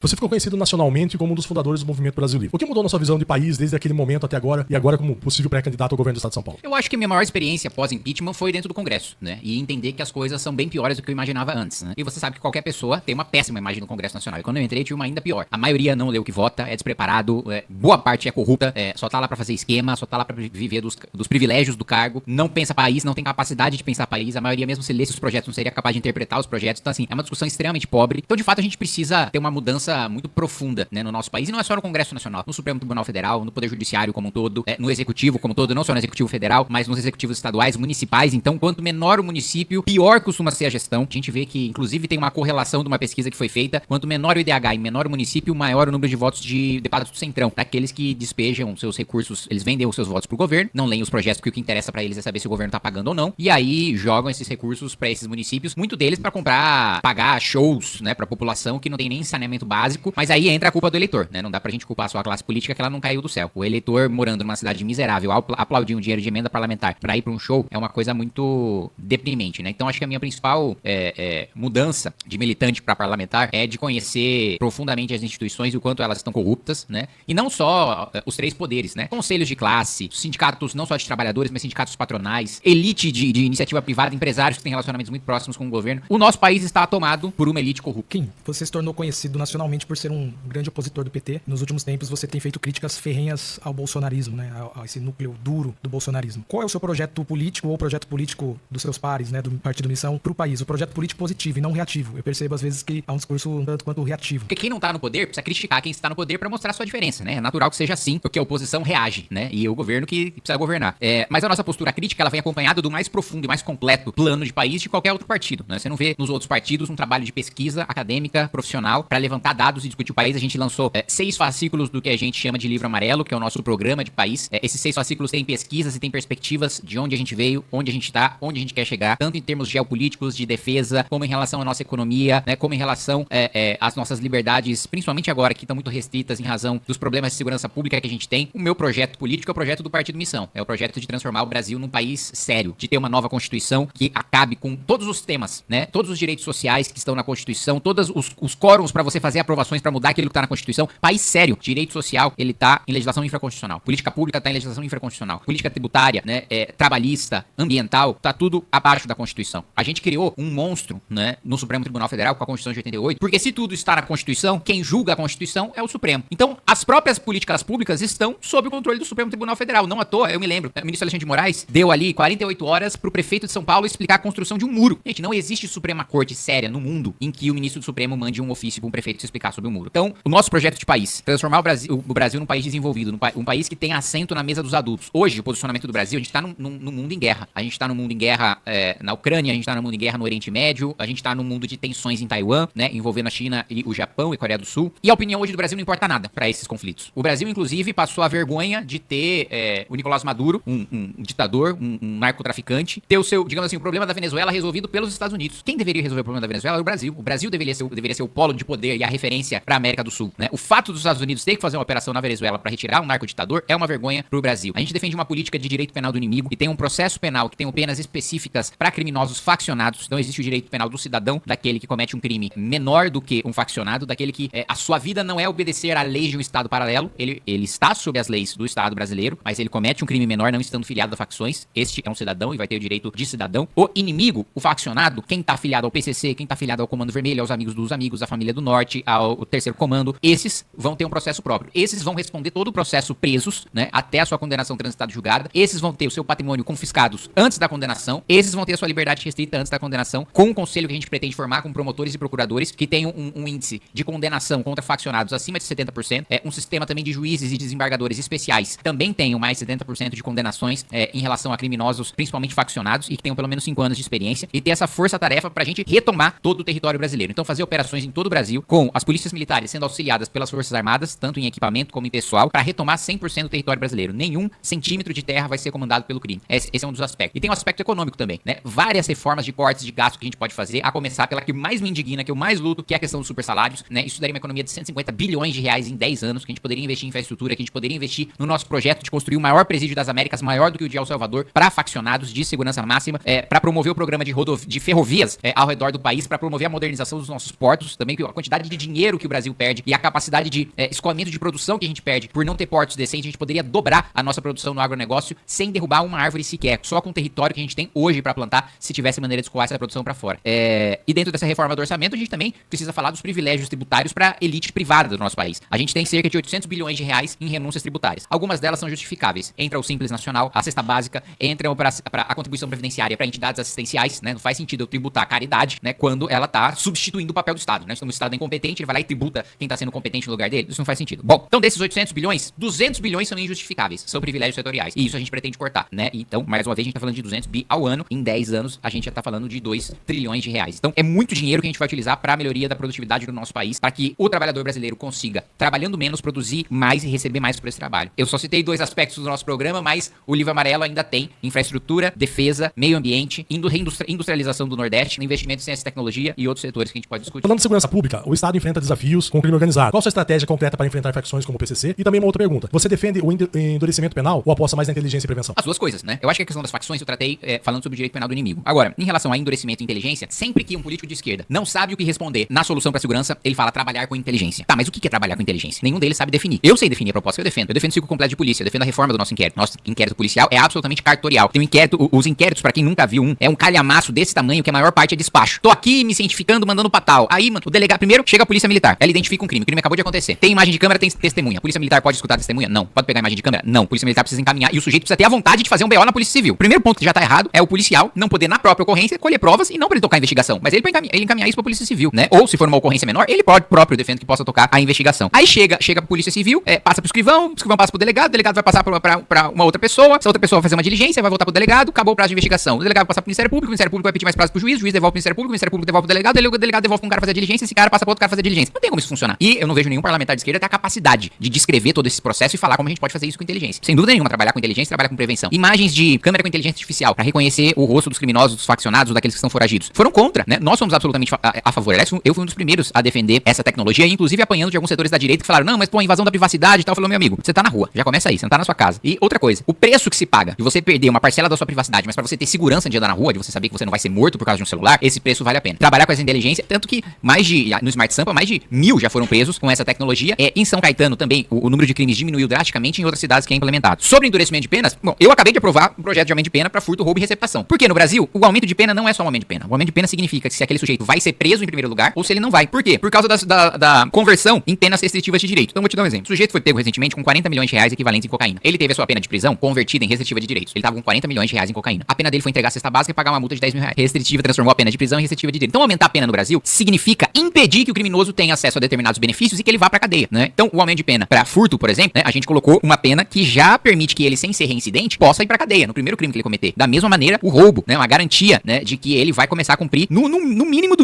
Você ficou conhecido nacionalmente como um dos fundadores do Movimento Brasil Livre. O que mudou na sua visão de país desde aquele momento até agora e agora como possível pré-candidato ao governo do Estado de São Paulo? Eu acho que a minha maior experiência pós-impeachment foi dentro do Congresso, né? E entender que as coisas são bem piores do que eu imaginava antes, né? E você sabe que qualquer pessoa tem uma péssima imagem no Congresso Nacional. E quando eu entrei, tinha uma ainda pior. A maioria não lê o que vota, é despreparado, boa parte é corrupta, só tá lá pra fazer esquema, só tá lá pra viver dos privilégios do cargo, não pensa país, não tem capacidade de pensar país. A maioria, mesmo se lesse os projetos, não seria capaz de interpretar os projetos. Então, assim, é uma discussão extremamente pobre. Então, de fato, a gente precisa ter uma mudança muito profunda, né, no nosso país, e não é só no Congresso Nacional, no Supremo Tribunal Federal, no Poder Judiciário como um todo, no Executivo como um todo, não só no Executivo Federal, mas nos Executivos estaduais, municipais. Então, quanto menor o município, pior costuma ser a gestão. A gente vê que, inclusive, tem uma correlação de uma pesquisa que foi feita, quanto menor o IDH e menor o município, maior o número de votos de deputados do Centrão, daqueles que despejam seus recursos, eles vendem os seus votos pro governo, não leem os projetos, porque o que interessa pra eles é saber se o governo tá pagando ou não, e aí jogam esses recursos pra esses municípios, muito deles pra pagar shows, né, pra população que não tem nem saneamento básico, mas aí entra a culpa do eleitor, né? Não dá pra gente culpar só a classe política que ela não caiu do céu. O eleitor morando numa cidade miserável, aplaudir um dinheiro de emenda parlamentar pra ir pra um show é uma coisa muito deprimente, né? Então acho que a minha principal mudança de militante pra parlamentar é de conhecer profundamente as instituições e o quanto elas estão corruptas, né? E não só os três poderes, né? Conselhos de classe, sindicatos não só de trabalhadores, mas sindicatos patronais, elite de iniciativa privada, empresários que têm relacionamentos muito próximos com o governo. O nosso país está tomado por uma elite corrupta. Kim, você se tornou conhecido nacionalmente por ser um grande opositor do PT. Nos últimos tempos você tem feito críticas ferrenhas ao bolsonarismo, né? A esse núcleo duro do bolsonarismo. Qual é o seu projeto político ou o projeto político dos seus pares, né? Do Partido Missão pro país? O projeto político positivo e não reativo. Eu percebo às vezes que há um discurso um tanto quanto reativo. Porque quem não tá no poder precisa criticar quem está no poder pra mostrar a sua diferença, né? É natural que seja assim, porque a oposição reage, né? E o governo que precisa governar. Mas a nossa postura crítica, ela vem acompanhada do mais profundo e mais completo plano de país de qualquer outro partido, né? Você não vê nos outros partidos um trabalho de pesquisa acadêmica, profissional, pra levantar dados e discutir o país. A gente lançou 6 fascículos do que a gente chama de livro amarelo, que é o nosso programa de país. Esses 6 fascículos têm pesquisas e têm perspectivas de onde a gente veio, onde a gente tá, onde a gente quer chegar, tanto em termos geopolíticos, de defesa, como em relação à nossa economia, né? Como em relação às nossas liberdades, principalmente agora, que estão muito restritas em razão dos problemas de segurança pública que a gente tem. O meu projeto político é o projeto do Partido Missão. É o projeto de transformar o Brasil num país sério, de ter uma nova Constituição que acabe com todos os temas, né? Todos os direitos sociais que estão na Constituição, todos os quórums pra você fazer aprovações pra mudar aquilo que tá na Constituição. País sério. Direito social, ele tá em legislação infraconstitucional. Política pública tá em legislação infraconstitucional. Política tributária, né? Trabalhista, ambiental, tá tudo abaixo da Constituição. A gente criou um monstro, né? No Supremo Tribunal Federal com a Constituição de 88, porque se tudo está na Constituição, quem julga a Constituição é o Supremo. Então, as próprias políticas públicas estão sob o controle do Supremo Tribunal Federal. Não à toa, eu me lembro, o ministro Alexandre de Moraes deu ali 48 horas pro prefeito de São Paulo explicar a construção de um muro. Gente, não existe Suprema Corte séria no mundo em que o ministro do Supremo mande um ofício para um prefeito se explicar sobre o muro. Então, o nosso projeto de país, transformar o Brasil num país desenvolvido, um país que tem assento na mesa dos adultos. Hoje, o posicionamento do Brasil, a gente tá num mundo em guerra. A gente tá num mundo em guerra na Ucrânia, a gente tá num mundo em guerra no Oriente Médio, a gente tá num mundo de tensões em Taiwan, né, envolvendo a China e o Japão e Coreia do Sul. E a opinião hoje do Brasil não importa nada para esses conflitos. O Brasil, inclusive, passou a vergonha de ter o Nicolás Maduro, um ditador, um narcotraficante, ter o seu, digamos assim, o problema da Venezuela resolvido pelos Estados Unidos. Quem deveria resolver o problema da Venezuela é o Brasil. O Brasil deveria ser o polo de poder e a referência para a América do Sul, né? O fato dos Estados Unidos ter que fazer uma operação na Venezuela para retirar um narcoditador é uma vergonha pro Brasil. A gente defende uma política de direito penal do inimigo e tem um processo penal que tem penas específicas para criminosos faccionados. Então existe o direito penal do cidadão, daquele que comete um crime menor do que um faccionado, daquele que a sua vida não é obedecer à lei de um estado paralelo. Ele está sob as leis do Estado brasileiro, mas ele comete um crime menor não estando filiado a facções. Este é um cidadão e vai ter o direito de cidadão. O inimigo, o faccionado, quem tá afiliado ao PCC, quem tá afiliado ao Comando Vermelho, aos Amigos dos Amigos, à Família do Norte, ao Terceiro Comando, esses vão ter um processo próprio. Esses vão responder todo o processo presos, né, até a sua condenação transitada e julgada. Esses vão ter o seu patrimônio confiscados antes da condenação. Esses vão ter a sua liberdade restrita antes da condenação, com um conselho que a gente pretende formar com promotores e procuradores que tenham um índice de condenação contra faccionados acima de 70%. Um sistema também de juízes e desembargadores especiais também tenham mais de 70% de condenações em relação a criminosos, principalmente faccionados, e que tenham pelo menos 5 anos de experiência, e ter essa força-tarefa pra gente retomar todo o território brasileiro. Então fazer operações em todo o Brasil, com as polícias militares sendo auxiliadas pelas Forças Armadas, tanto em equipamento como em pessoal, pra retomar 100% do território brasileiro. Nenhum centímetro de terra vai ser comandado pelo crime. Esse é um dos aspectos. E tem um aspecto econômico também, né? Várias reformas de cortes de gasto que a gente pode fazer, a começar pela que mais me indigna, que eu mais luto, que é a questão dos super salários, né? Isso daria uma economia de 150 bilhões de reais em 10 anos, que a gente poderia investir em infraestrutura, que a gente poderia investir no nosso projeto de construir o maior presídio das Américas, maior do que o de El Salvador, para faccionados de segurança máxima, para promover o programa de ferrovias ao redor do país, para promover a modernização dos nossos portos, também que a quantidade de dinheiro dinheiro que o Brasil perde e a capacidade de escoamento de produção que a gente perde por não ter portos decentes, a gente poderia dobrar a nossa produção no agronegócio sem derrubar uma árvore sequer, só com o território que a gente tem hoje para plantar, se tivesse maneira de escoar essa produção para fora. E dentro dessa reforma do orçamento, a gente também precisa falar dos privilégios tributários para elite privada do nosso país. A gente tem cerca de 800 bilhões de reais em renúncias tributárias. Algumas delas são justificáveis. Entra o Simples Nacional, a cesta básica, entra a contribuição previdenciária para entidades assistenciais, né? Não faz sentido eu tributar a caridade, né? Quando ela está substituindo o papel do Estado, né? Se o Estado é incompetente, ele vai lá e tributa quem está sendo competente no lugar dele. Isso não faz sentido. Bom, então desses 800 bilhões, 200 bilhões são injustificáveis, são privilégios setoriais. E isso a gente pretende cortar, né? Então, mais uma vez, a gente tá falando de 200 bi ao ano. Em 10 anos, a gente já tá falando de 2 trilhões de reais. Então, é muito dinheiro que a gente vai utilizar para a melhoria da produtividade do nosso país, para que o trabalhador brasileiro consiga, trabalhando menos, produzir mais e receber mais por esse trabalho. Eu só citei 2 aspectos do nosso programa, mas o livro amarelo ainda tem infraestrutura, defesa, meio ambiente, industrialização do Nordeste, investimento em ciência e tecnologia e outros setores que a gente pode discutir. Falando de segurança pública, o Estado enfrenta desafios com o crime organizado. Qual a sua estratégia concreta para enfrentar facções como o PCC? E também uma outra pergunta. Você defende o endurecimento penal ou aposta mais na inteligência e prevenção? As duas coisas, né? Eu acho que a questão das facções eu tratei falando sobre o direito penal do inimigo. Agora, em relação a endurecimento e inteligência, sempre que um político de esquerda não sabe o que responder na solução para segurança, ele fala trabalhar com inteligência. Tá, mas o que é trabalhar com inteligência? Nenhum deles sabe definir. Eu sei definir a proposta que eu defendo. Eu defendo o ciclo completo de polícia, eu defendo a reforma do nosso inquérito. Nosso inquérito policial é absolutamente cartorial. Tem um inquérito, os inquéritos, para quem nunca viu um, é um calhamaço desse tamanho que a maior parte é despacho. Tô aqui me cientificando, mandando pra tal. Aí, mano, o delegado, primeiro, chega a polícia militar. Ela identifica um crime. O crime acabou de acontecer. Tem imagem de câmera, tem testemunha. A polícia militar pode escutar a testemunha? Não. Pode pegar a imagem de câmera? Não. A polícia militar precisa encaminhar e o sujeito precisa ter a vontade de fazer um BO na polícia civil. O primeiro ponto que já tá errado é o policial não poder, na própria ocorrência, colher provas e não pra ele tocar a investigação. Mas ele encaminhar isso pra polícia civil, né? Ou se for uma ocorrência menor, ele pode próprio defendo que possa tocar a investigação. Aí chega pra polícia civil, passa pro escrivão, o escrivão passa pro delegado, o delegado vai passar pra uma outra pessoa, essa outra pessoa vai fazer uma diligência, vai voltar pro delegado, acabou o prazo de investigação. O delegado vai passar pro Ministério Público, o Ministério Público vai pedir mais prazo pro juiz, o juiz devolve pro Ministério Público, o Ministério Público devolve pro delegado, o delegado devolve pra um cara fazer a diligência, esse cara passa pro outro cara fazer a diligência. Não tem como isso funcionar. E eu não vejo nenhum parlamentar de esquerda ter a capacidade de descrever todo esse processo e falar como a gente pode fazer isso com inteligência. Sem dúvida nenhuma, trabalhar com inteligência, trabalhar com prevenção. Imagens de câmera com inteligência artificial pra reconhecer o rosto dos criminosos, dos faccionados, ou daqueles que estão foragidos. Foram contra, né? Nós somos absolutamente a favor. Aliás, eu fui um dos primeiros a defender essa tecnologia, inclusive apanhando de alguns setores da direita que falaram, não, mas pô, invasão da privacidade e tal. Falou, meu amigo, você tá na rua, já começa aí, você não tá na sua casa. E outra coisa, o preço que se paga de você perder uma parcela da sua privacidade, mas pra você ter segurança de andar na rua, de você saber que você não vai ser morto por causa de um celular, esse preço vale a pena. Trabalhar com essa inteligência, tanto que no Smart Sampa, mais de 1000 já foram presos com essa tecnologia. Em São Caetano também, o número de crimes diminuiu drasticamente em outras cidades que é implementado. Sobre endurecimento de penas, bom, eu acabei de aprovar um projeto de aumento de pena pra furto, roubo e receptação. Porque no Brasil, o aumento de pena não é só um aumento de pena. O aumento de pena significa que se aquele sujeito vai ser preso em primeiro lugar ou se ele não vai. Por quê? Por causa da conversão em penas restritivas de direito. Então, vou te dar um exemplo. O sujeito foi pego recentemente com 40 milhões de reais equivalentes em cocaína. Ele teve a sua pena de prisão convertida em restritiva de direitos. Ele tava com 40 milhões de reais em cocaína. A pena dele foi entregar a cesta básica e pagar uma multa de 10 mil reais. Restritiva transformou a pena de prisão em restritiva de direito. Então, aumentar a pena no Brasil significa impedir que o criminoso tenha acesso a determinados benefícios e que ele vá pra cadeia, né? Então, o aumento de pena pra furto, por exemplo, né? A gente colocou uma pena que já permite que ele, sem ser reincidente, possa ir pra cadeia no primeiro crime que ele cometer. Da mesma maneira, o roubo, né? Uma garantia, né? De que ele vai começar a cumprir no mínimo,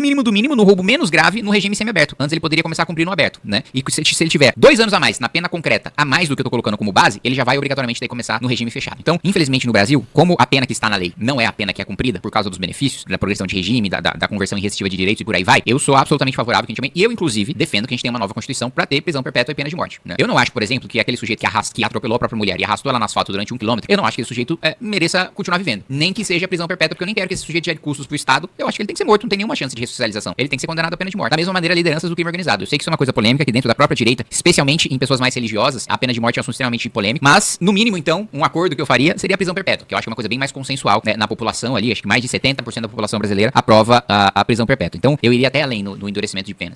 no roubo menos grave, no regime semiaberto. Antes ele poderia começar a cumprir no aberto, né? E se ele tiver 2 anos a mais na pena concreta, a mais do que eu tô colocando como base, ele já vai obrigatoriamente ter que começar no regime fechado. Então, infelizmente no Brasil, como a pena que está na lei não é a pena que é cumprida por causa dos benefícios, da progressão de regime, da conversão em restritiva de direitos e por aí vai, eu sou absolutamente favorável que a gente e eu, inclusive, defendo que a gente tenha uma nova Constituição pra ter prisão perpétua e pena de morte, né? Eu não acho, por exemplo, que aquele sujeito que atropelou a própria mulher e arrastou ela no asfalto durante 1 quilômetro, eu não acho que esse sujeito mereça continuar vivendo. Nem que seja prisão perpétua, porque eu nem quero que esse sujeito gere custos pro Estado. Eu acho que ele tem que ser morto, não tem nenhuma chance de ressocialização. Ele tem que ser condenado à pena de morte. Da mesma maneira, lideranças do crime organizado. Eu sei que isso é uma coisa polêmica, que dentro da própria direita, especialmente em pessoas mais religiosas, a pena de morte é um assunto extremamente polêmico, mas, no mínimo, então, um acordo que eu faria seria a prisão perpétua, que eu acho que é uma coisa bem mais consensual, né, na população ali, acho que mais de 70% da população brasileira aprova a prisão perpétua. Então, eu iria até além no endurecimento de penas.